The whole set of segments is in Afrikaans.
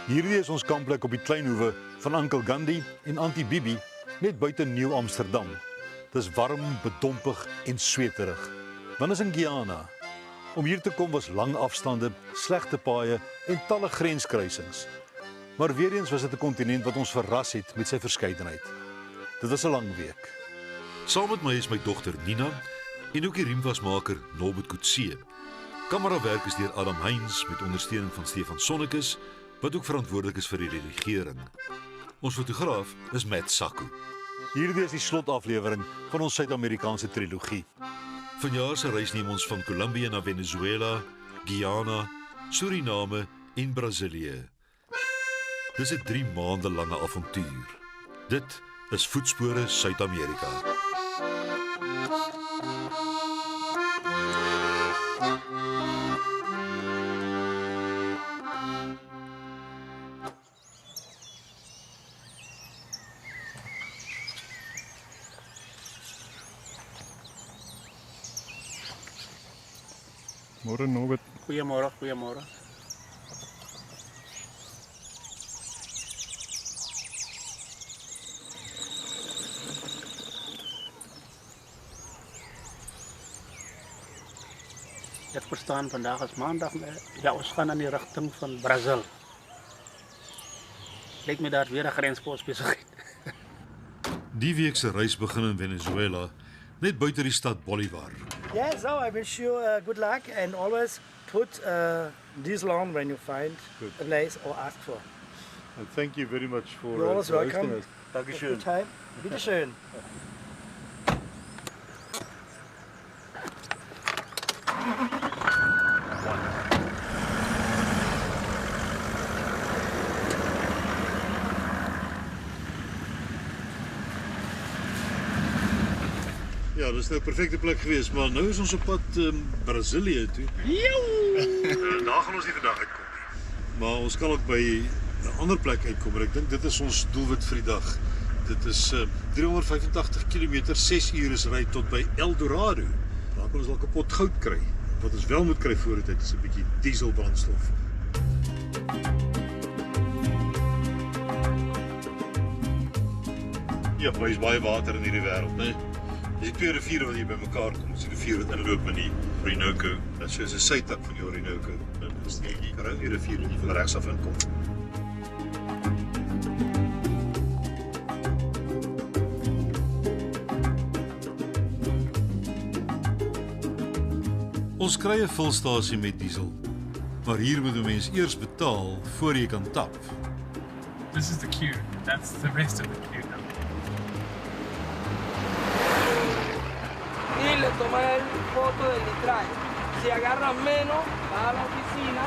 Hierdie is ons kampplek op die kleinhoewe van Uncle Gandhi en Auntie Bibi, net buite Nieuw-Amsterdam. Dis warm, bedompig en sweterig. Want is in Guyana. Om hier te kom was lang afstande, slegte paaie en talle grenskruisings. Maar weer eens was dit 'n kontinent wat ons verras het met sy verskeidenheid. Dit was 'n lang week. Saam met my is my dogter Nina en ook die riemwasmaker Norbert Coetzee. Kamerawerk is deur Adam Heinz met ondersteuning van Stefan Sonnekes, wat ook verantwoordelik is vir die redigering. Ons fotograaf is Matt Sacco. Hierdie is die slotaflewering van ons Suid-Amerikaanse trilogie. Vanjaar se reis neem ons van Kolumbie na Venezuela, Guyana, Suriname en Brasilië. Dis 'n 3 maande lange avontuur. Dit is Voetspore Suid-Amerika. Môre Norbert. Goeiemôre, goeiemôre. Ek verstaan vandag is maandag. Ja, ons gaan in die rigting van Brazil. Lyk my daar weer 'n grenspost besigheid. Die week se reis begin in Venezuela, net buite die stad Bolivar. Yeah, so I wish you good luck and always put diesel on when you find a place or ask for. And thank you very much for You're always hosting welcome. us. Dankeschön. Good time. Bitte schön. Ja, dis nou 'n perfekte plek geweest, maar nou is ons op pad Brasilië toe. Daar gaan ons nie vandag uitkom nie. Maar ons kan ook by 'n ander plek uitkom. En ek dink dit is ons doelwit vir die dag. Dit is 385 km, 6 ure se ry tot by El Dorado. Daar kan ons dalk 'n pot goud kry. Wat ons wel moet kry voor die tyd is 'n bietjie dieselbrandstof. Ja, maar is baie water in hierdie wêreld, né? Dis 2 riviere wat hier bymekaar kom. Dis die rivier wat inloop in die Orinoco. Dit is 'n sytak van die Orinoco. Dit is die Karoo rivier wat van regs af inkom. Ons kry 'n vulstasie met diesel. Maar hier moet 'n mens eers betaal voor jy kan tap. This is the queue. That's the rest of the queue now. Y le tomas el foto del litraje. Si agarras menos, vas a la oficina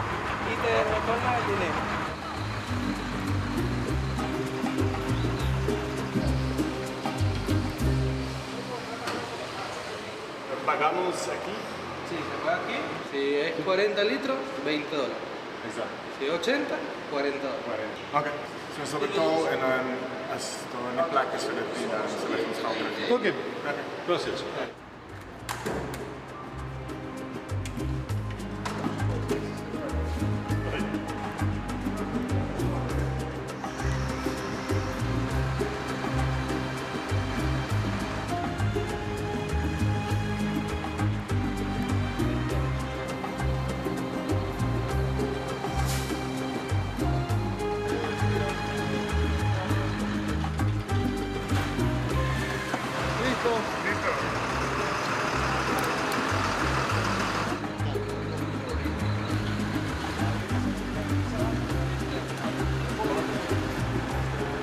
y te retornan el dinero. Pagamos aquí. Sí, se paga aquí. Si es 40 litros, $20. Exacto. Si es 80, $40. Okay. So ons sal betaal en dan as daar 'n plek is vir dit, dan sal ek ons geld terug. Okay. Gracias.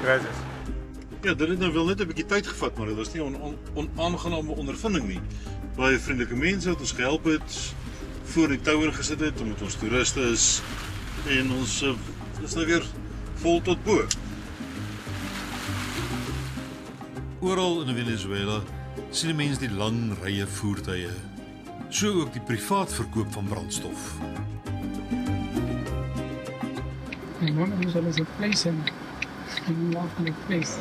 Gracias. Ja, dit het nou wel net 'n bietjie tyd gevat, maar dit was nie 'n onaangename ondervinding nie. Baie vriendelike mense wat ons gehelp het, voor die touer gesit het omdat ons toeriste is en ons is nou weer vol tot bo. Oral in Venezuela sien mense die lang rye voertuie. So ook die privaat verkoop van brandstof. I want to use it as a place and lovely place.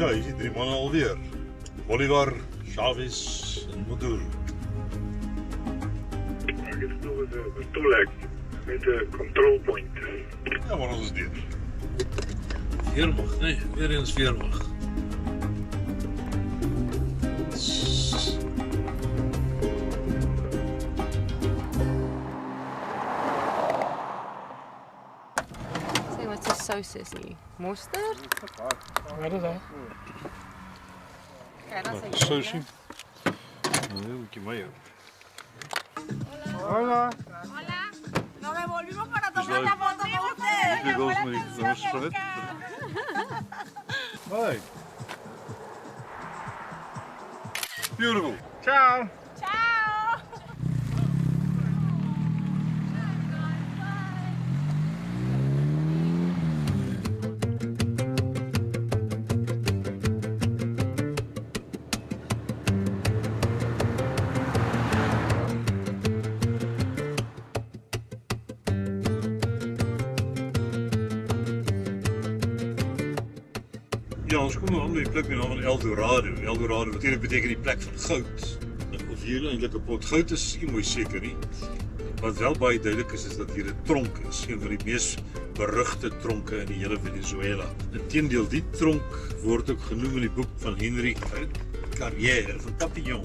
Ja, hier is die 3 manne alweer. Bolivar, Chavez en Maduro. Dit is nog een toelek met een control point. Ja, maar ons is deur. Weermag, nee, weer eens weermag. Sê wat se sous is nie. Mosterd? Wat is dat? Kyk, dan sê Sousie. Nee, moet je mij ook. Hola. Nos devolvimos para tomar la foto con ustedes. Hier goes met die rustfruit. Hi. Beautiful. Ciao! Ciao. Ja, ons kom aan by die plek met die naam van El Dorado. El Dorado natuurlik beteken die plek van goud. Of hier eintlik 'n pot goud is nie mooi seker nie. Wat wel baie duidelik is dat hier 'n tronk is, een van die mees berugte tronke in die hele Venezuela. Inteendeel, die tronk word ook genoem in die boek van Henry Carrière van Papillon.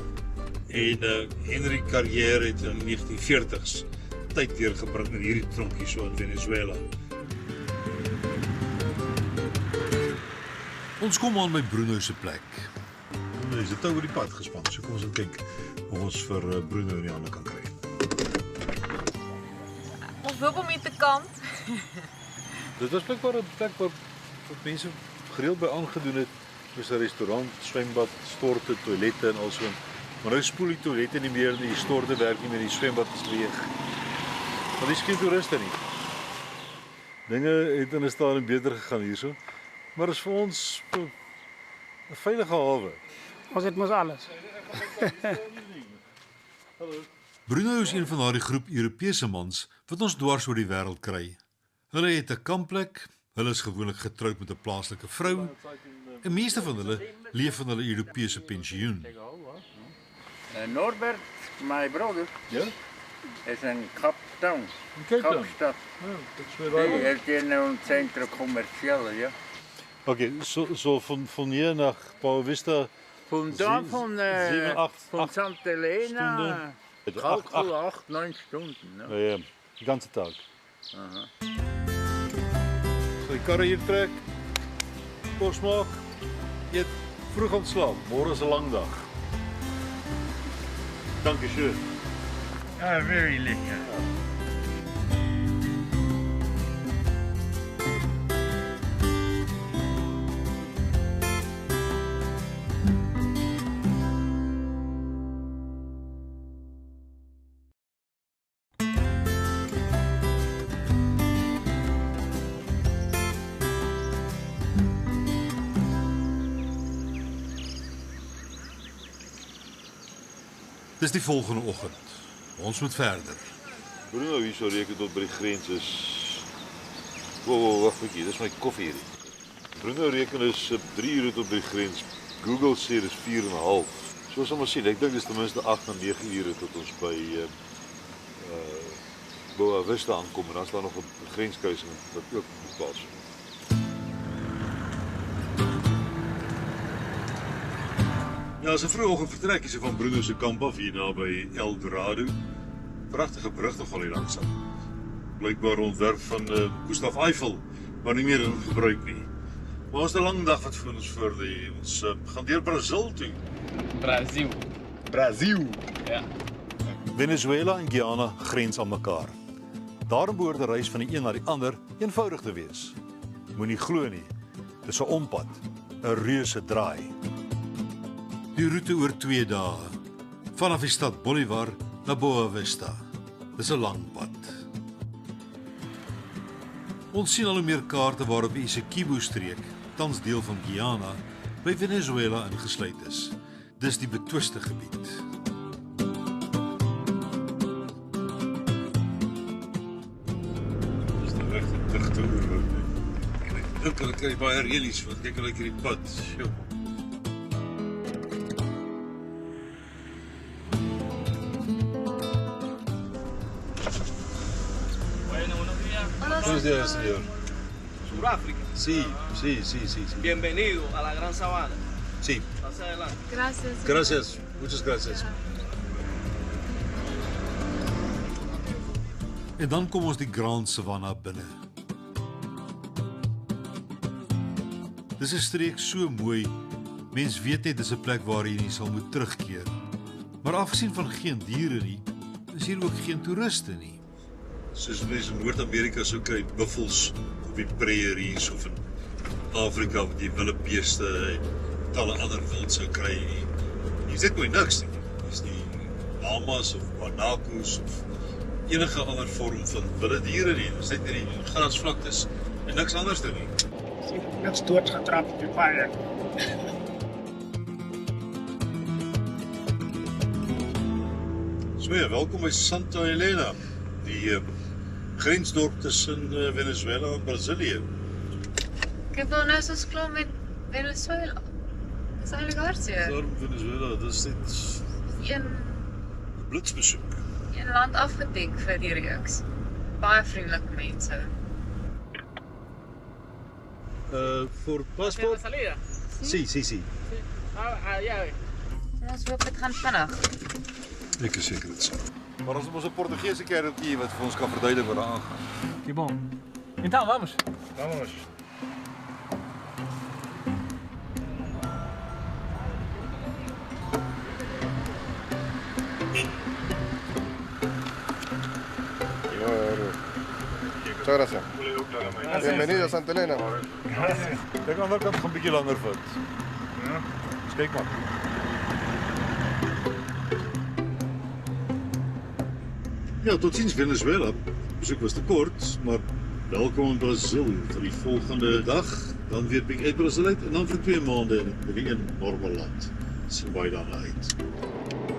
En Henry Carrière het in die 1940s tyd deurgebring in hierdie tronk hier so in Venezuela. Ons kom aan by Bruno se plek. Hy is dit oor die pad gespan, so kom ons kyk of ons vir Bruno in die hande kan kry. Ons hoop om hier te kamp. Dit was blijkbaar 'n plek waar mense gereeld by aangedoen het. Soos 'n restaurant, swembad, storte, toilette en also. Maar nou spoel die toilette nie meer, die storte werk nie meer, die swembad is leeg. Maar dis geen toeriste nie. Dinge het in 'n stadium beter gegaan hierso. Maar is vir ons 'n veilige hawe. Ons het mos alles. Bruno is een van daardie groep Europese mans wat ons dwars oor die wêreld kry. Hulle het 'n kampplek, hulle is gewoonlik getroud met 'n plaaslike vrou en meeste van hulle leef van hulle Europese pensioen. Norbert, my brother, is in Cape Town. Kaapstad. Die heeft hier nou een centrum commercial, ja. Oké, so van hier naar Boa Vista. Van daar van Santa Elena. Kalkul 8, 9 Stunden. Ja, ja, die ganze Tag. So die karre hier trek, kos maak, eet, vroeg gaan slaap. Môre is 'n lang dag. Dankie schön. Ah, very lekker. Dis die volgende oggend. Ons moet verder. Bruno hier so reken tot by die grens is. Wow, wag 'n bietjie, dis my koffie hierdie. Bruno reken is 3 ure tot by die grens. Google sê dis 4 en 'n half. So sal ons sien. Ek dink dis ten minste 8 na 9 ure tot ons by Boa Vista aankom en dan is daar nog 'n grenskruising wat ook moet plaasvind. Ja, as 'n vroegoggend vertrek is van Bruno se kamp af hier naby El Dorado. Pragtige brug nog al hier langsam. Blykbaar ontwerp van Gustav Eiffel, maar nie meer in gebruik nie. Maar ons 'n lang dag wat vir ons voor lê. Ons gaan deur Brazil toe. Brazil. Ja. Venezuela en Guyana grens aan mekaar. Daarom behoort die reis van die een na die ander eenvoudig te wees. Moenie glo nie. Dis 'n ompad, 'n reuse draai. Die roete oor 2 dae. Vanaf die stad Bolivar na Boa Vista. Dis 'n lang pad. Ons sien al hoe meer kaarte waarop die Essequibo-streek, tans deel van Guyana, by Venezuela ingesluit is. Dis die betwiste gebied. Dis nou regtig digte oorloop. Ek dink hulle kry baie reëlies want kyk hulle hierdie pad. Sjoe. Bueno, buenos días. Buenos días, señor. Sudáfrica. Sí. Bienvenido a la Gran Sabana. Sí. Pase adelante. Gracias. Gracias. Muchas gracias. En dan kom ons die Grand Savannah binne. Dis 'n streek so mooi, mens weet net dis 'n plek waar jy nie sal moet terugkeer. Maar afgesien van geen diere nie, is hier ook geen toeriste nie. Soos mense in Noord-Amerika sou kry, buffels op die prairies of in Afrika met die wilde beeste en talle ander wild sou kry. Hier is dit nooit niks nie. Hier is nie lamas of guanacos of enige ander vorm van wilde diere nie. Dit is net hierdie grasvlaktes en niks anders nie. Dit is doodgetrap op die paai. So ja, welkom by Santa Helena, die grensdorp tussen Venezuela en Brazilië. Ik heb wel nou zo'n klomp met Venezuela. Dat is eigenlijk hartstikke. Daarom Venezuela, dat is net Een blitsbesoek. land afgedek vir die reeks. Baie vriendelike mense. Voor paspoort? salida? Sí. Ja. Ons hoop dit gaan vinnig. Ek is seker dit sal. Maar ons het ons 'n Portugese kereltjie wat vir ons kan verduidelik wat daar aangaan. Que bom. Então, vamos. Vamos. Muchas gracias. Bienvenido a Santa Elena. Kyk aan die ander kant gaan 'n bietjie langer vat. Ja. Kyk maar. Ja, tot ziens Venezuela. Bezoek was te kort, maar welkom in Brazil vir die volgende dag. Dan weer bietjie uit Brazil uit en dan vir 2 maande in die enorme land. Sien baie daarna uit.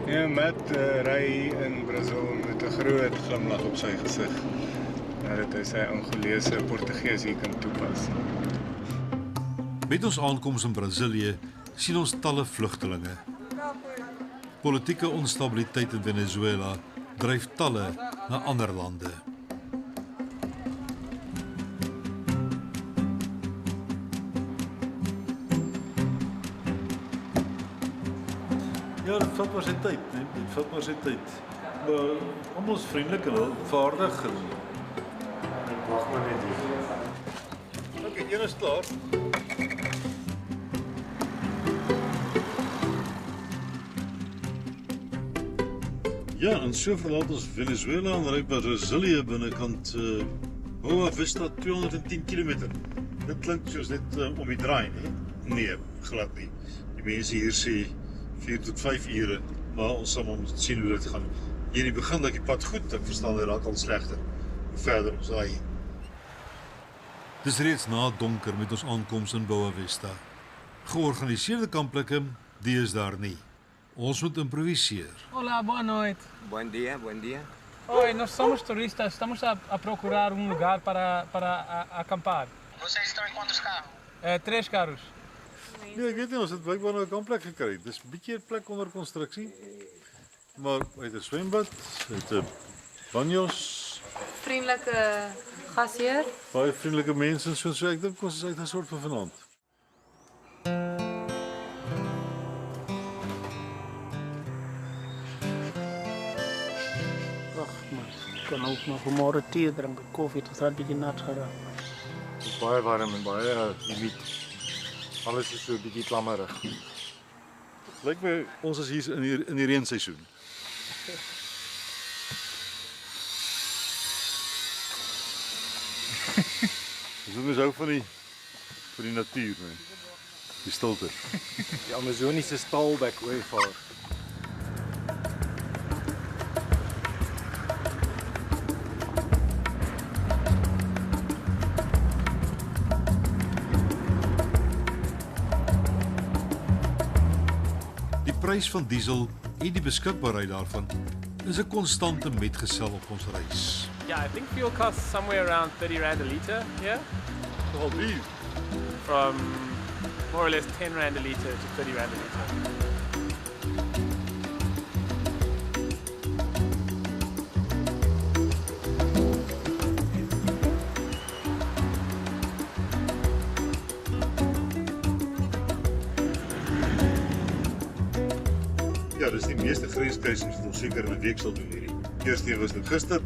Ja, Matt ry in Brazil met 'n groot glimlag op sy gesig. Dat hy sy Angolese Portugees hier kan toepas. Met ons aankoms in Brasilië sien ons talle vlugtelinge. Politieke onstabiliteit in Venezuela dryf talle na ander lande. Ja, dit vat maar sy tyd, nee. Dit vat maar sy tyd. Maar almal is vriendelik en vaardig en Wag maar net hier. okay, een is klaar. Ja, en so verlaat ons Venezuela en ry Brasilië binnekant Boa Vista 210 km. Dit klink soos net om die draai, nie? Nee, glad nie. Die mense hier sê 4 tot 5 ure, maar ons sal moet sien hoe dit gaan. Hier in die begin dat die pad goed, ek verstaan hy raak al slegter. Hoe verder ons ry. Dis reeds na donker met ons aankoms in Boa Vista. Georganiseerde kamplikke, die is daar nie. Ons moet improviseer. Hola, boa noite. Buen día, buen día. Oi, nós somos turistas, estamos a procurar lugar para acampar. Vocês estão em quantos carros? 3 carros. Nee, ek weet nie, ons het blykbaar nou 'n kampplek gekry. Dis 'n bietjie 'n plek onder konstruksie. Maar hy het 'n swembad, hy het 'n banjos, Vriendelike gasheer. baie vriendelike mense en so ek dink ons is uit 'n soort van vanaand. Ag, maar ek kan ook nog môre tee drink met koffie, dit sal bietjie nat geraak. Dit is baie warm en baie humid. Alles is so 'n bietjie klammerig. Lyk my ons is hier in die reenseisoen. Ons hou van die natuur, nee. Die stilte. Die Amazoniese staalbek ooivaar. Die prys van diesel en die beskikbaarheid daarvan is 'n konstante metgesel op ons reis. Yeah, I think fuel costs somewhere around 30 Rand a litre here. Al die? From more or less 10 Rand a litre to 30 Rand a litre. dis die meeste grenskruisings wat ons seker in 'n week sal doen hierdie. Eerste een was dit gister,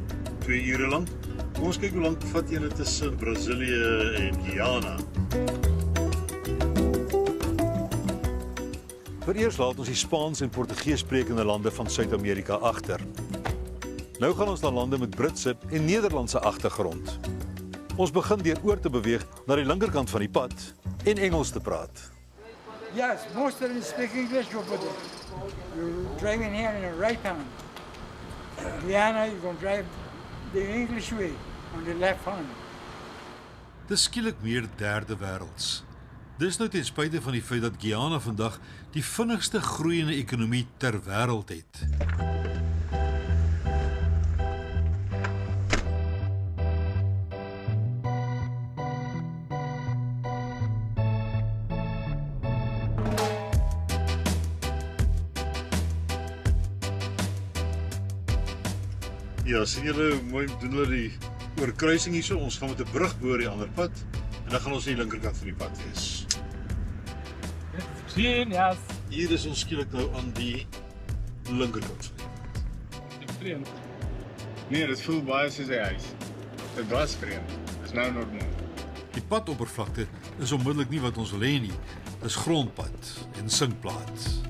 2 ure lank. Kom ons kyk hoe lank vat julle tussen Brasilië en Guyana. Vereers laat ons die Spaans en Portugees sprekende lande van Suid-Amerika agter. Nou gaan ons na lande met Britse en Nederlandse agtergrond. Ons begin deur oor te beweeg na die linkerkant van die pad en Engels te praat. Yes, most of them speak English over there. You're driving here in a right hand. Guyana, you're going to drive the English way on the left hand. Dis skielik meer derde wêrelds. Dis nou ten spyte van die feit dat Guyana vandag die vinnigste groeiende ekonomie ter wêreld het. Ja, sien julle hoe mooi doen hulle die oorkruising hierso. Ons gaan met 'n brug bo die ander pad en dan gaan ons aan die linkerkant van die pad wees. Sien, ja. Hier is ons skielik nou aan die linkerkant van die pad. Nee, dit voel baie soos 'n huis. Dit was vreemd. Dit is nou normaal. Die padoppervlakte is onmiddellik nie wat ons wil hê nie. Dis grondpad en sinkplaat.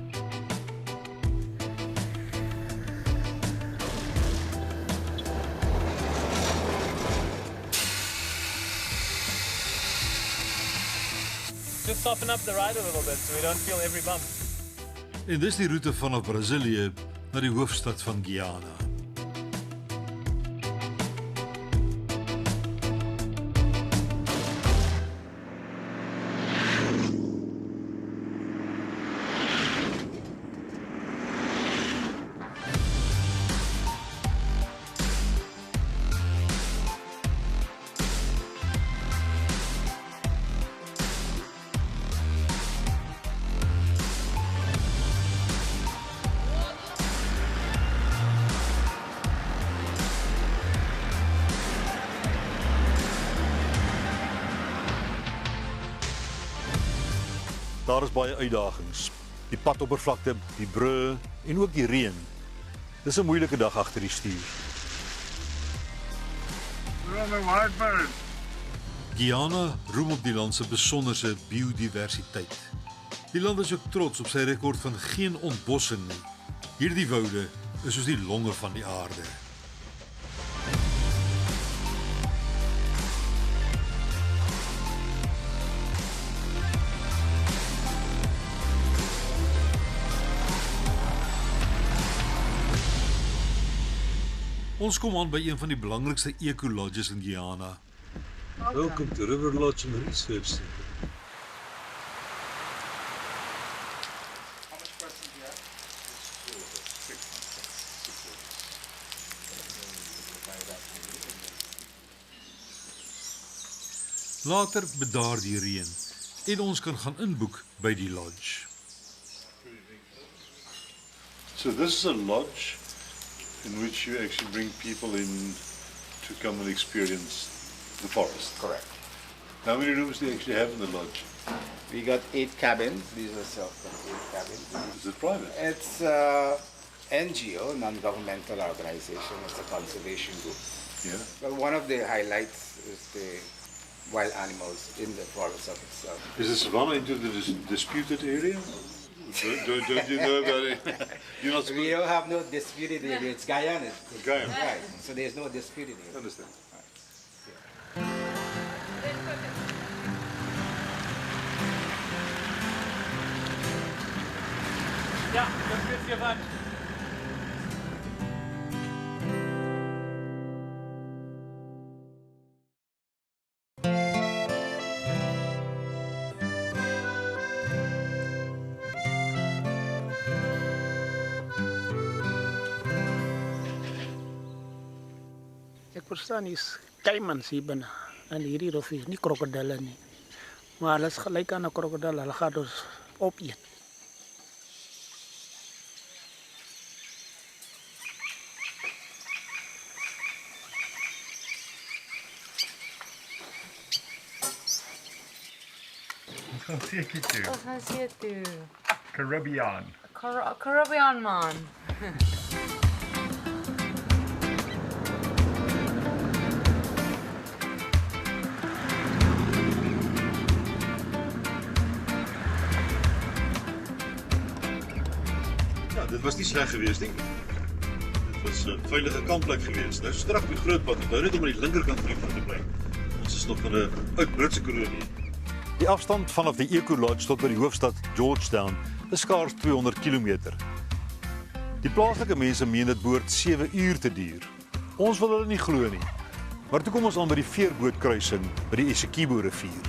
Just soften up the ride a little bit so we don't feel every bump. En dis die roete vanaf Brasilië na die hoofstad van Guyana. Daar is baie uitdagings. Die padoppervlakte, die brûe en ook die reën. Dis 'n moeilike dag agter die stuur. Guyana roem op die land se besonderse biodiversiteit. Die land is ook trots op sy rekord van geen ontbossing nie. Hierdie woude is soos die longe van die aarde. Ons kom aan by een van die belangrikste eco-lodges in Guyana. Welcome to River Lodge and Research Center. Later bedaar die reën en ons kan gaan inboek by die lodge. So this is a lodge in which you actually bring people in to come and experience the forest. Correct. How many rooms do you actually have in the lodge? We got 8 cabins. These are self-contained cabins. Is it private? It's NGO, non-governmental organization. It's a conservation group. Yeah. Well, one of the highlights is the wild animals in the forest of itself. Is the savannah into the disputed area? Don't you know about it? You're not We don't have no disputed area. It's Guyana. Guyana. Right. So there's no disputed area. Understand. Ja, das wird hier rein. Ek verstaan hier's caimans hier binne in hierdie rivier, nie krokodille nie. Maar hulle is gelyk aan 'n krokodil, hulle gaan ons opeet. Ons gaan seker toe. Ons gaan see toe. Caribbean. Caribbean man. Ja, dit was nie sleg geweest nie. Dit was 'n veilige kampplek geweest. Nou straf op die groot pad, onthou net om aan die linkerkant van die pad te bly. Ons is nog in 'n oud Britse kolonie. Die afstand vanaf die Eco Lodge tot by die hoofstad Georgetown is skaars 200 km. Die plaaslike mense meen dit behoort 7 uur te duur. Ons wil hulle nie glo nie. Maar toe kom ons aan by die veerbootkruising by die Essequibo rivier.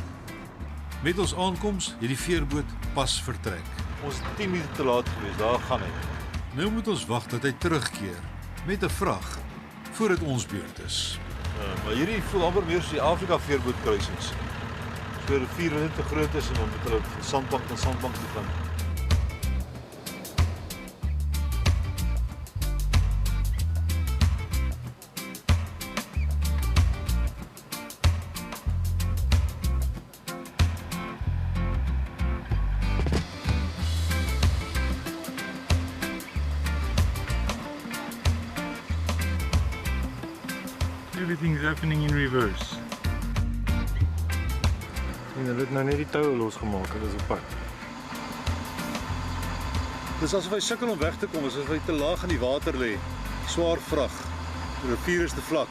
Met ons aankoms het die veerboot pas vertrek. Ons is 10 minute te laat geweest, daar gaan hy. Nou moet ons wag dat hy terugkeer met 'n vrag voordat ons beurt is. Maar hierdie voel amper meer soos die Afrika veerbootkruisings. So 'n rivier wat net te groot is en dan moet hulle van sandbank na sandbank toe gaan. Everything's happening in reverse. En hulle het nou net die toue losgemaak, hulle is op pad. Dis asof hy sukkel om weg te kom, asof hy te laag in die water lê. Swaar vrag. Die rivier is te vlak.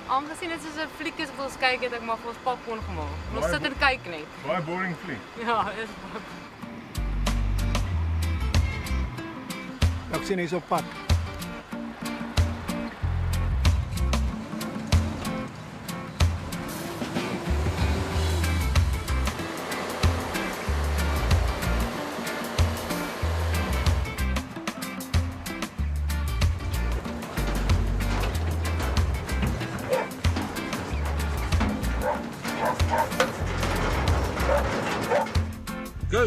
Aangesien dit soos 'n fliek is wat ons kyk, het ek maar vir ons popcorn gemaak. Ons sit en kyk net. Baie boring fliek. Ja, is baie. Ek sien hy's op pad. Go!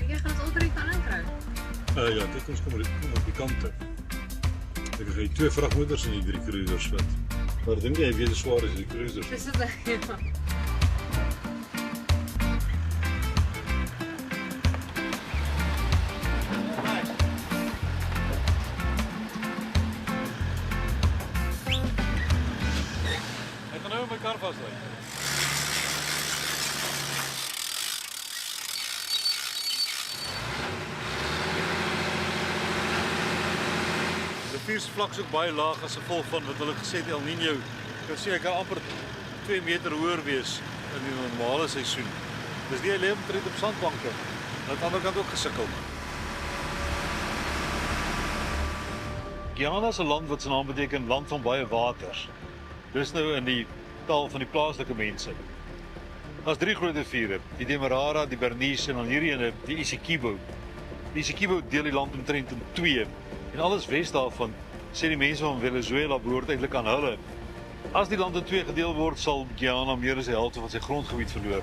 Jy gaan ons al drie kan inkry. Ja, kyk ons kom op die kante. Ek gaan 2 vragmotors en die 3 cruisers vat. Maar dink jy weet hoe swaar is die cruisers? Dis dit. Ja. Ek gaan nou my kar vaslei. Die riviersvlak is ook baie laag as gevolg van wat hulle gesê het El Niño. Ek kan sê hy kan amper 2 meter hoër wees in die normale seisoen. Dis nie alleen omtrent op sandbanke. Aan die ander kant ook gesukkel. Guyana is 'n land wat se naam beteken land van baie waters. Dis nou in die taal van die plaaslike mense. Daar's 3 groot riviere, die Demerara, die Bernice en dan hierdie ene, die Essequibo. Die Essequibo deel die land omtrent in 2 en alles wes daarvan sê die mense van Venezuela behoort eintlik aan hulle. As die land in 2 gedeel word, sal Guyana meer as die helfte van sy grondgebied verloor.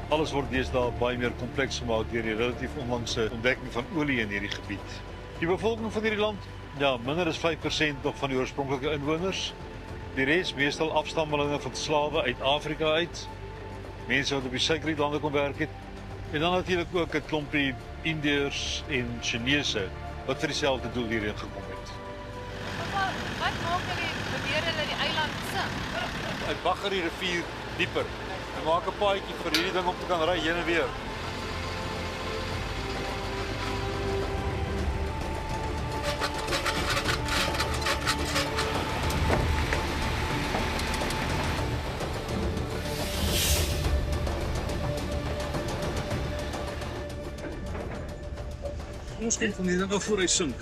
Alles word deesdae baie meer kompleks gemaak deur die relatief onlangse ontdekking van olie in hierdie gebied. Die bevolking van hierdie land, ja, minder as 5% nog van die oorspronklike inwoners. Die res meestal afstammelinge van slawe uit Afrika uit. Mense wat op die suikerrietlande kom werk het. En dan natuurlik ook 'n klompie Indiërs en Chinese wat vir dieselfde doel hierheen gekom het. Wat maak hulle wanneer hulle die eiland sing? Hy bagger die rivier dieper. Hy maak 'n paadjie vir hierdie ding om te kan ry heen en weer. Ons kom van hier dan voor hy sink.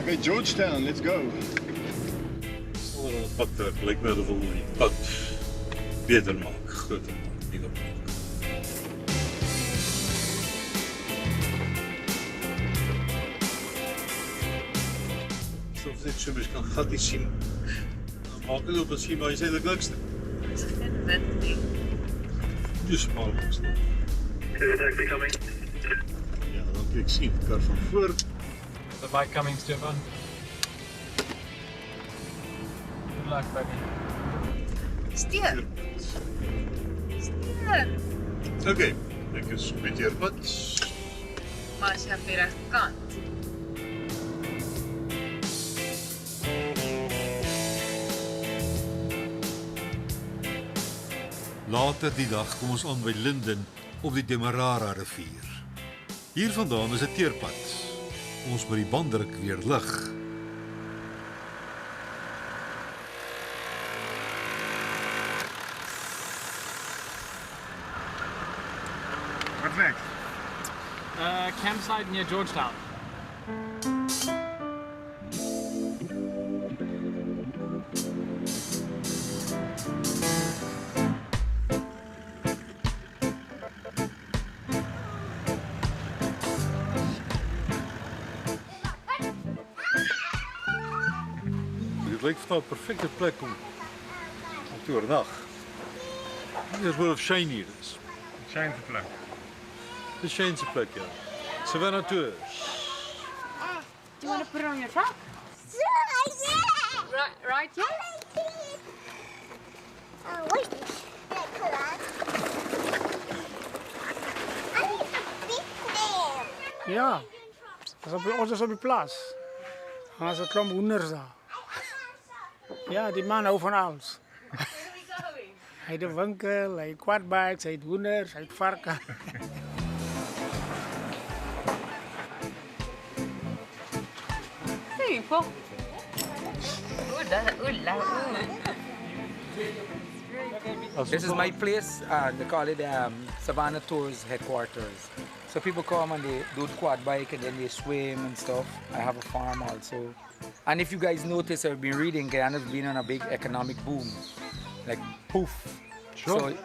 Okay, Georgetown, let's go. Pad trek, lyk my hulle wil die pad beter maak, groter maak, nie op maak. ons net so mens kan gatties sien. Maak dit op en sien waar jy sê dit niks. Dis geen wind nie. Dis maar ons. Taxi coming. Ja, dan kan ek sien kar van voor. The bike coming, Stefan. Good luck, baby. Steer. Steer. Okay, ek is met jou pad. Maar as jy op die regte kant. Later die dag kom ons aan by Linden op die Demerara rivier. Hier vandaan is 'n teerpad. Ons by die banddruk weer lig. What's next? Campsite near Georgetown. Dit lyk vir 'n perfekte plek om te oornag. Hier is wel Shane hier is. Shane se plek. Dis Shane se plek, ja. Savannah toe. Do you want to put it on your truck? Right here? Ja, ons is op die plaas. Dan is 'n klomp hoenders daar. Ja, die man hou van alles. Hy het 'n winkel, hy het quadbikes, hy het hoenders, hy het varke. People. This is my place. They call it Savannah Tours headquarters. So people come and they do the quad bike and then they swim and stuff. I have a farm also. And if you guys notice, I've been reading, Guyana's been on a big economic boom. Like poof. Sure. So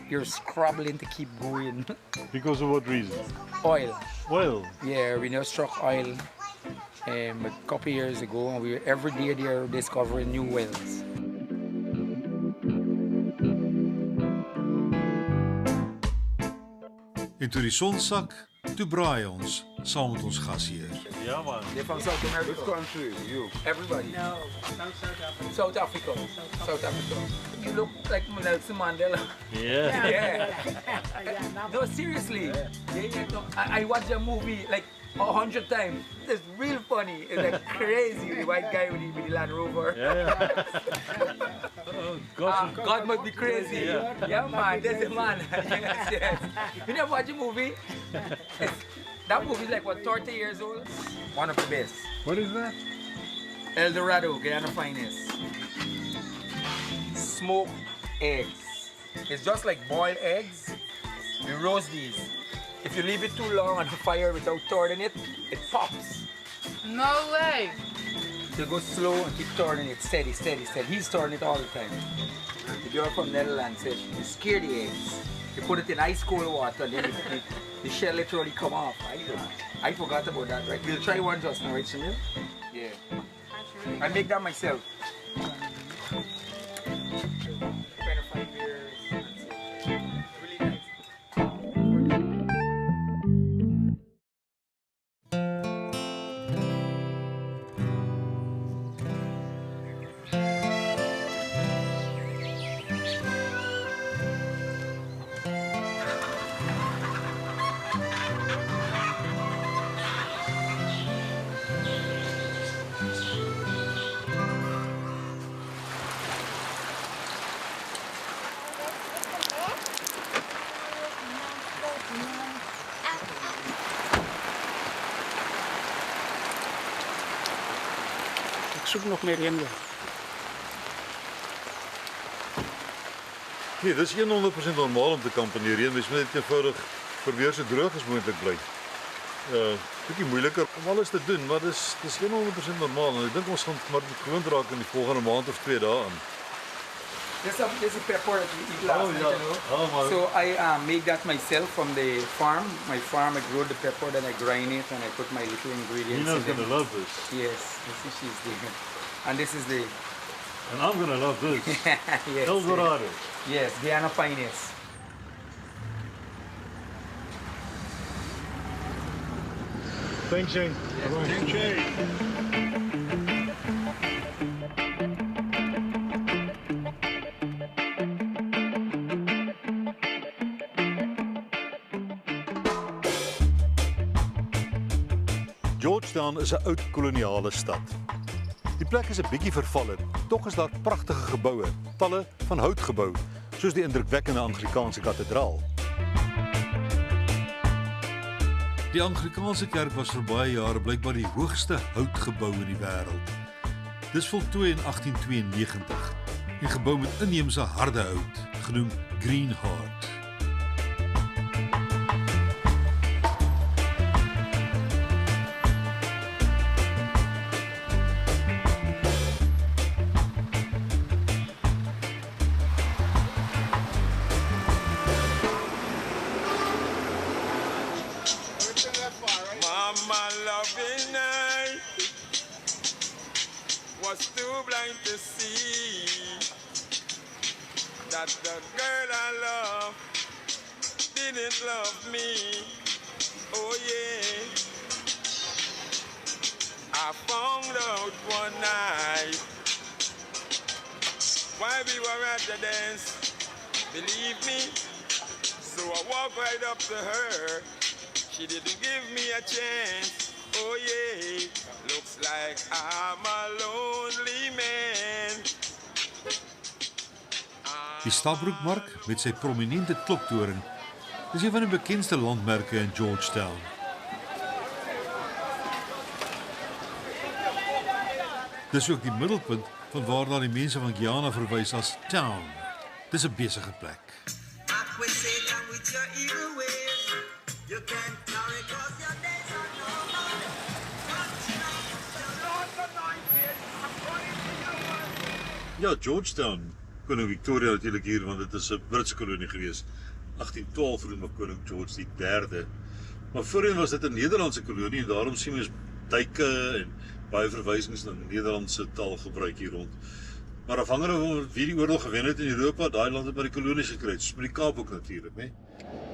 you're scrabbling to keep going. Because of what reason? Oil. Oil? Yeah, we now struck oil a couple years ago, and every day they're discovering new wells. En toe die son sak, toe braai ons saam met ons gasheer. Ja man. They're from South America. Which country? You? Everybody. No, South Africa. South Africa. South Africa. You look like Nelson Mandela. Yeah. Yeah. No, seriously. Yeah, no, I watched a movie like 100 times. It's real funny. It's like crazy. The white guy with the Land Rover. Yeah. God must be crazy. Yeah, man. That's the man. Yes. You never watch a movie? That movie is like, what, 30 years old? One of the best. What is that? El Dorado, Guyana Finest. Smoked eggs. It's just like boiled eggs. You roast these. If you leave it too long on the fire without turning it, it pops. No way. You go slow and keep turning it steady, steady, steady. He's turning it all the time. The girl from Netherlands said, you scare the eggs. You put it in ice cold water, then the shell literally come off. I forgot about that, right? We'll try one just now, right, Shamil? Yeah. I make that myself. Ik zoek nog meer in. Nee, dis 100% normaal om te kamp in die reën. Mens moet net eenvoudig probeer so droog as moontlik bly. Bietjie moeiliker om alles te doen, maar dis 100% normaal en ek dink ons gaan maar gewoond raak in die volgende maand of 2 dae aan. This is a pepper that we eat last night, you know. So I make that myself from the farm. My farm, I grow the pepper, then I grind it, and I put my little ingredients. Nina's gonna love this. Yes, this is she's doing. And this is the. And I'm gonna love this. Yes. El Dorado. Yes, Guyana finest. Thanks, Shane. Thanks, Shane. Georgetown is 'n oud koloniale stad. Die plek is 'n bietjie vervalle, tog is daar pragtige geboue, talle van hout gebou, soos die indrukwekkende Anglikaanse kathedraal. Die Anglikaanse kerk was vir baie jare blykbaar die hoogste houtgebou in die wêreld. Dis voltooi in 1892 en gebou met inheemse harde hout, genoem greenheart. Mama loving I was too blind to see that the girl I love didn't love me. Oh yeah, I found out one night while we were at the dance. Believe me, so I walked right up to her. She didn't give me a chance. Oh yeah, looks like I'm a lonely man. Die Stabroekmark met sy prominente kloktoring is een van die bekendste landmerke in Georgetown. Dis ook die middelpunt van waar na die mense van Guyana verwys as town. Dis 'n besige plek. Ja, Georgetown, koning Victoria natuurlijk hier, want het is 'n Britse kolonie geweest. 1812 vroeg met koning George III. Maar voorheen was dit 'n Nederlandse kolonie en daarom sien ons duike en baie verwysings na Nederlandse taalgebruik hier rond. Maar afhangende van wie die oorlog gewen het in Europa, daai land het by die kolonies gekry, soos met die Kaap ook natuurlik, né?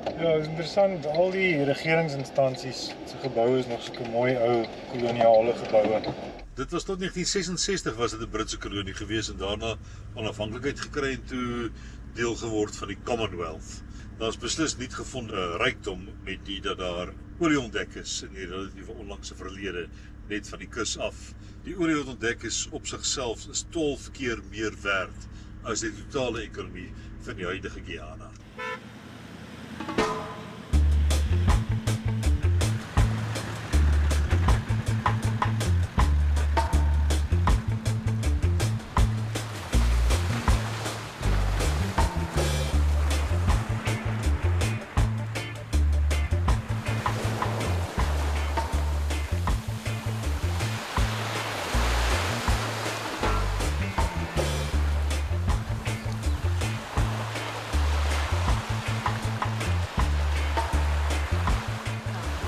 Ja, het is interessant, al die regeringsinstansies se geboue is nog sulke mooi ou koloniale geboue. Dit was tot 1966 was dit 'n Britse kolonie geweest en daarna onafhanklikheid gekry en toe deel geword van die Commonwealth. Daar is beslis nie gevonde rykdom met die dat daar olie ontdek is in die relatief onlangse verlede net van die kus af. Die olie wat ontdek is op sigself is 12 keer meer werd as die totale ekonomie van die huidige Guyana.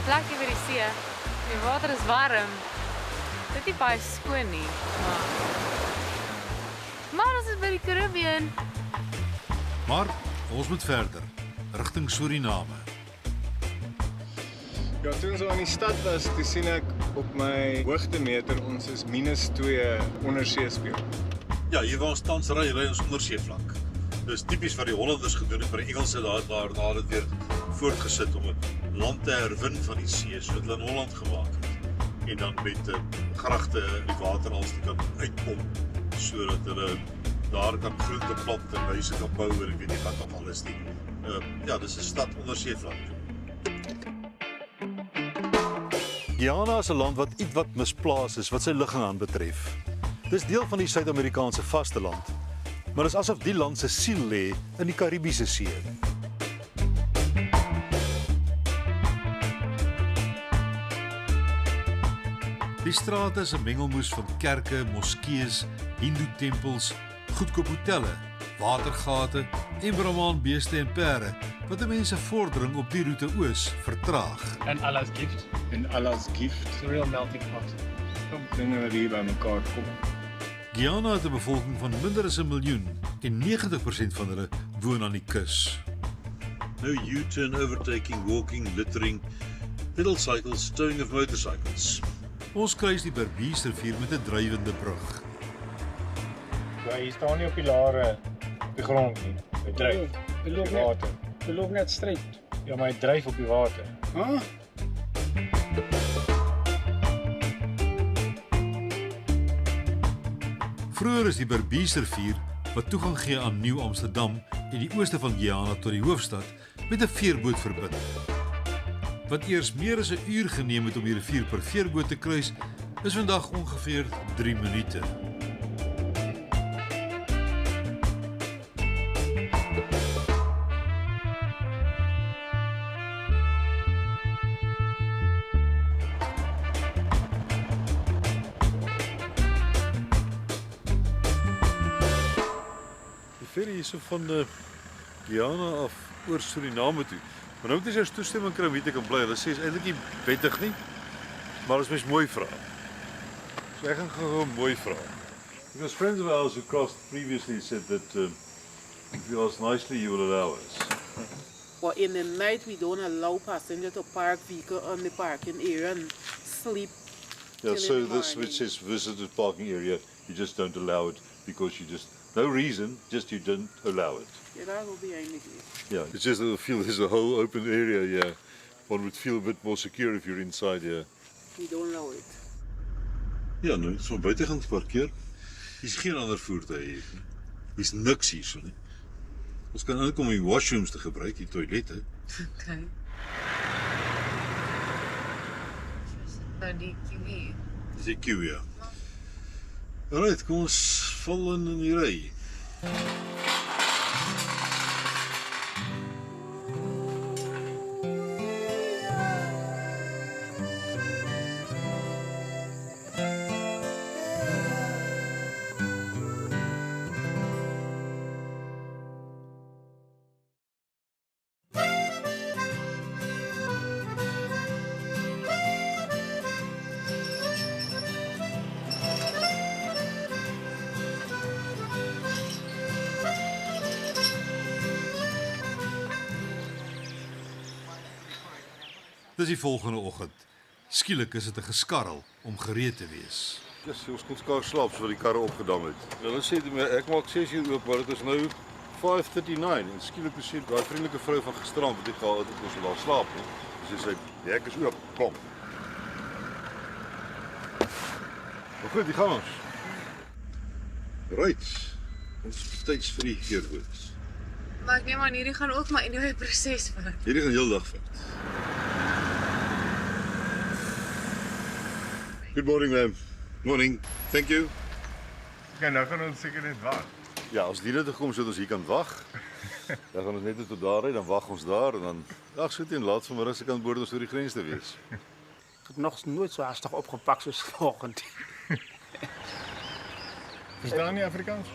Plekkie by die see. Die water is warm. Dit is nie baie skoon nie. Maar ons is by die Caribbean. Maar ons moet verder, rigting Suriname. Ja, toe ons aan die stad was, toe sien ek op my hoogtemeter ons is -2 ondersee speel. Ja, hier waar ons tans ry ons onderseevlak. Dis tipies wat die Hollanders gedoen het, maar die Engelse daarna dit weer voortgesit om 'n land te herwin van die see, so dit in Holland gemaak het. En dan met gragte die water als die kan uitkom, sodat hulle daar kan groente plant en huise kan bou en ek weet nie wat nog alles nie. Ja, dis 'n stad onderseevlak. Guyana is 'n land wat ietwat misplaas is wat sy ligging aanbetref. Dis deel van die Suid-Amerikaanse vasteland, maar dis asof die land se siel lê in die Karibiese See. Die strate is 'n mengelmoes van kerke, moskeeë, hindoe tempels, goedkoop hotelle watergate en brahmaanbeeste en perde wat die mense vordering op die roete oos vertraag. And Allah's gift. En Allah's gift. It's a real melting pot. Dinge wat hier by mekaar kom. Guyana het 'n bevolking van minder as 1 miljoen en 90% van hulle woon aan die kus. No U-turn, overtaking, walking, littering, pedal cycles, towing of motorcycles. Ons kruis die Berbiersrivier met 'n drywende brug. Ja, hier staan nie op pilare op die grond nie. Hy dryf op die water. Hy loop net straight. Ja, maar hy dryf op die water. Huh? Vroeger is die Berbiersrivier wat toegang gee aan Nieuw-Amsterdam en die ooste van Guyana tot die hoofstad met 'n veerboot verbind. Wat eers meer as 'n uur geneem het om die rivier per veerboot te kruis, is vandag ongeveer 3 minute. Die ferry hierso van Guyana af oor Suriname toe. Maar nou moet jy eers toestemming kry om hier te kan bly. Hulle sê is eintlik nie wettig nie, maar as mens mooi vra. So ek gaan gou mooi vra. Because friends of ours who crossed previously said that if you ask nicely, you will allow us. Well, in the night we don't allow passengers to park vehicle on the parking area and sleep. Yeah, till so in the this morning. which says visited parking area, you just don't allow it because you just, no reason, just you don't allow it. Yeah, that will be behind the gate. Yeah, it's just that I feel there's a whole open area here. One would feel a bit more secure if you're inside here. We don't allow it. Ja, nou, het is van buitenkant geparkeer. Hier's geen ander voertuie hier nie. Hier's niks hierso nie. Ons kan inkom om die washrooms te gebruik, die toilette. Okay. Nou die QE. Dis die queue, ja. Alright, kom ons val in die ry. Dis die volgende oggend. Skielik is dit 'n geskarrel om gereed te wees. Dis ons kon skaars slaap so wat die karre opgedam het. Hulle sê vir my ek maak 6 uur oop, maar dit is nou 5:39 en skielik sê daai vriendelike vrou van gisterand wat ek gehad het, ons wil daar slaap nie. Dus sy sê die hek is oop, kom. Maar goed, die gaan ons. Right. Ons is tyds vir die keerboot. Maar ek neem aan hierdie gaan ook maar in die proses vat. Hierdie gaan heel dag vat. Good morning, ma'am. Morning. Thank you. Ja, nou gaan ons seker net wag. Ja, as die net kom sodat ons hier kan wag. Dan gaan ons net tot daar ry, dan wag ons daar en dan ag so teen laat vanmiddag se kan boord ons oor die grens te wees. Ik heb nog nooit zo haastig opgepakt zoals volgend. Verstaan nie Afrikaans?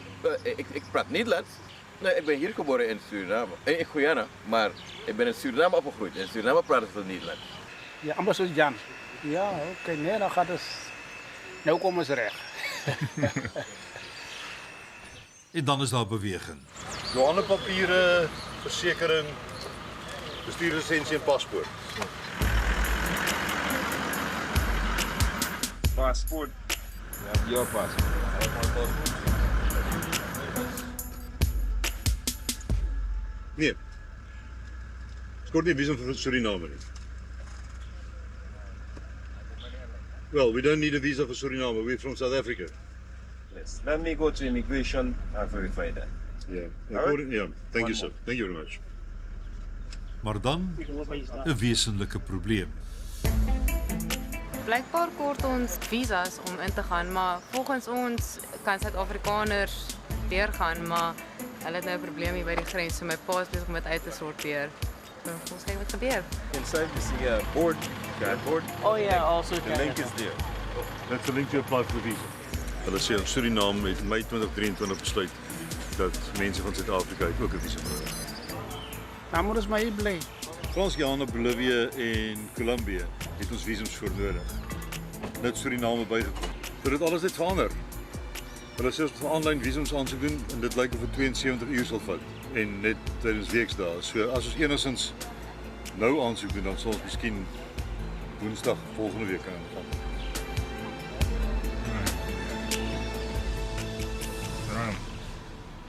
Ik praat Nederlands. Nee, ik ben hier geboren in Suriname. In Guyana, maar ik ben in Suriname opgegroeid. In Suriname praten ze Nederlands. Ja, anders zoals Jan. Ja, oké, nee, dan gaat het. Nou komen ze recht. En dan is daar beweging. Douanepapiere, versekering, bestuurslisensie en paspoort. Paspoort. Ja, jou paspoort. Nee. Skort nie visum vir Suriname nie. Well, we don't need a visa for Suriname. We're from South Africa. Yes. Let me go to immigration and verify that. Yeah. Right. Yeah. Thank you, sir. Thank you very much. Maar dan 'n wesenlike probleem. Blijkbaar kort ons visas om in te gaan, maar volgens ons kan Suid-Afrikaners deurgaan, maar hulle het nou 'n probleem hier by die grens, so my pa is besig om dit uit te sorteer. Nou, ons kyk wat gebeur. Inside you see a board, board. Oh yeah, also The link is there. That's the link to apply for the visa. Hulle sê Suriname het Mei 2023 besluit dat mense van Suid-Afrika ook 'n visum nodig. Dan moet ons maar hier bly. Frans-Guyana, Bolivia en Colombia het ons visums voor nodig. Net Suriname bygekom. Dit het alles net verander. Hulle sê ons moet aanlyn visums aansoek doen en dit lyk of dit 72 uur sal vat en net tydens weksdae. So as ons enigstens nou aansoek doen, dan sal ons miskien Woensdag volgende week kan ingaan.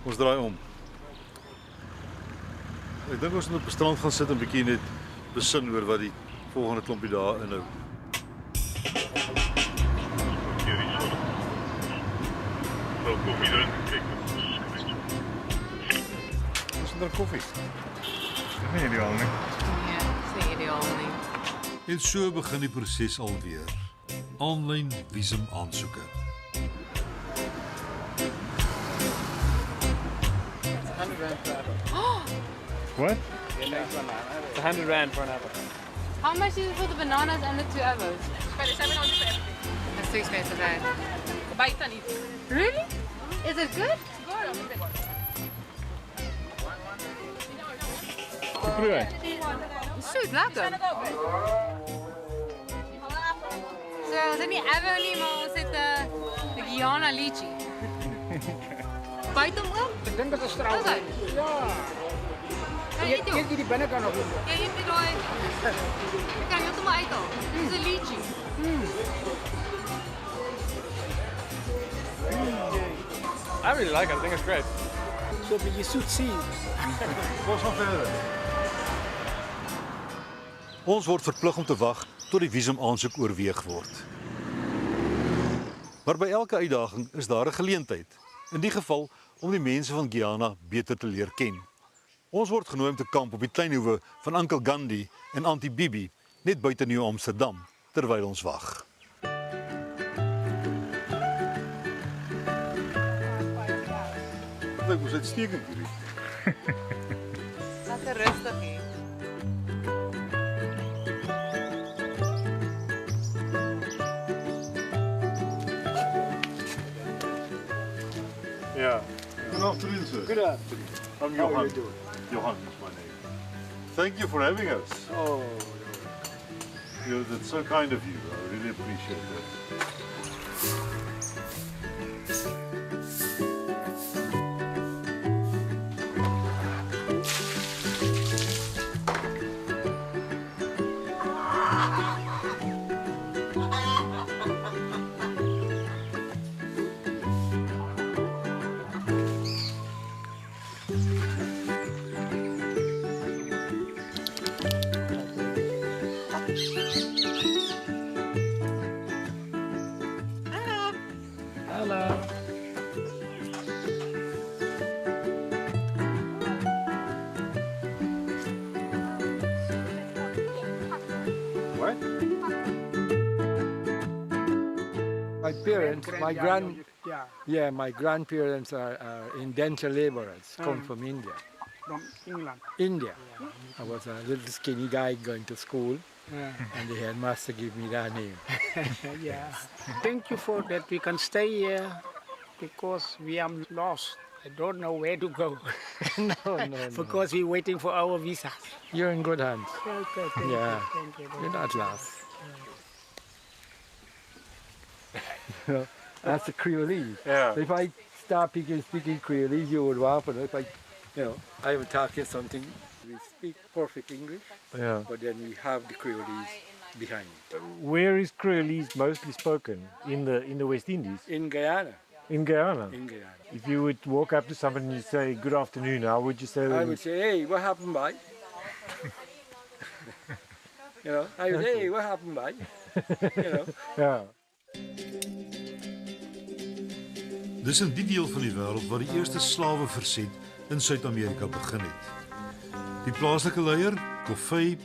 Ons draai om. Ek dink ons moet op die strand gaan sit en 'n bietjie net besin oor wat die volgende klompie dae inhou. Wel koffie drinken, kyk. Ons drink koffie. Dis nie ideaal nie. Ja, dis nie ideaal nie. En so begin die proses alweer. Aanlyn visum aansoeke. What? It's R100 for an apple. How much is it for the bananas and the 2 avos? That's too expensive, eh? Baita niet. Really? Is it good? Wat probeer jy? Soet, lekker. So, ons het nie avo nie, maar ons het 'n Guyana lychee. Byt hom ook? Ek dink dit is strau. Okay. Ja. Eet jy die binnekant of nie? Ja, jy het daai. Ek kan dit maar uithaal. Dis 'n lychee. I really like it. I think it's great. So 'n bietjie soet sien. Ons gaan verder. Ons word verplig om te wag tot die visum aansoek oorweeg word. Maar by elke uitdaging is daar 'n geleentheid. In die geval om die mense van Guyana beter te leer ken. Ons word genooi om te kamp op die kleinhoewe van Uncle Gandhi en Auntie Bibi net buite Nieuw Amsterdam terwyl ons wag. Dit was uitstekend hierdie. Lekker rustig hier. Yeah. Good afternoon, sir. Good afternoon. I'm How Johan. are you doing? Johan is my name. Thank you for having us. Oh, That's so kind of you. I really appreciate that. hello. What? My parents, Yeah, my grandparents are indentured laborers, come from India. from England. India. I was a little skinny guy going to school, Yeah. and the headmaster gave me that name. Yeah. Thank you for that. We can stay here because we are lost. I don't know where to go. No. Because we're waiting for our visa. You're in good hands. Okay, thank Yeah. you. Thank you. You're not lost. You know, that's the Creolese. Yeah. If I start speaking Creolese, you would laugh. And if I will talk you something. We speak perfect English, Yeah. but then we have the Creolese behind it. Where is Creolese mostly spoken? In the West Indies? In Guyana. In Guyana? In Guyana. If you would walk up to somebody and you say, good afternoon, how would you say that? I would say, hey, what happened, mate? I would say, hey, what happened, mate? Ja. Dis in die deel van die wêreld waar die eerste slaweverset in Suid-Amerika begin het. Die plaaslike leier, Koffei,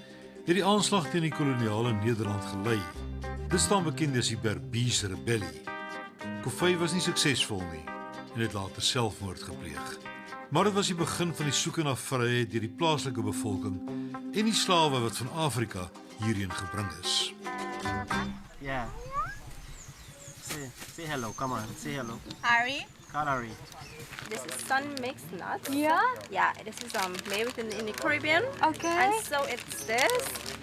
het die aanslag teen die koloniale Nederland gelei. Dit staan bekend as die Berbice Rebellie. Koffei was nie suksesvol nie en het later selfmoord gepleeg. Maar dit was die begin van die soeke na vryheid deur die plaaslike bevolking en die slawe wat van Afrika hierheen gebring is. Yeah. Say hello, come on, say hello. Harry, Canary. This is sun mixed nut. Yeah? Yeah, this is made in the Caribbean. Okay. And so it's this.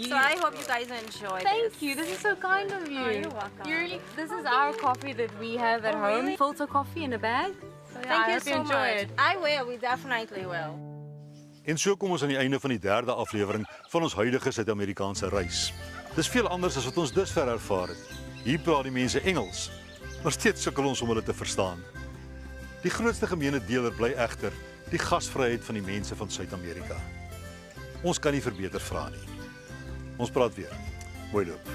So I hope you guys enjoy Thank you. This is so kind of you. Oh, you're welcome. This is our coffee that we have at home. Really? Filter coffee in a bag. So yeah, Thank I you hope so you enjoy much. it. I will. We definitely will. En so kom ons aan die einde van die derde aflewering van ons huidige Suid-Amerikaanse reis. Dis veel anders as wat ons dusver ervaar het. Hier praat die mense Engels, maar steeds sukkel ons om hulle te verstaan. Die grootste gemeene deler bly egter die gasvryheid van die mense van Suid-Amerika. Ons kan nie verbeter vra nie. Ons praat weer. Mooi loop.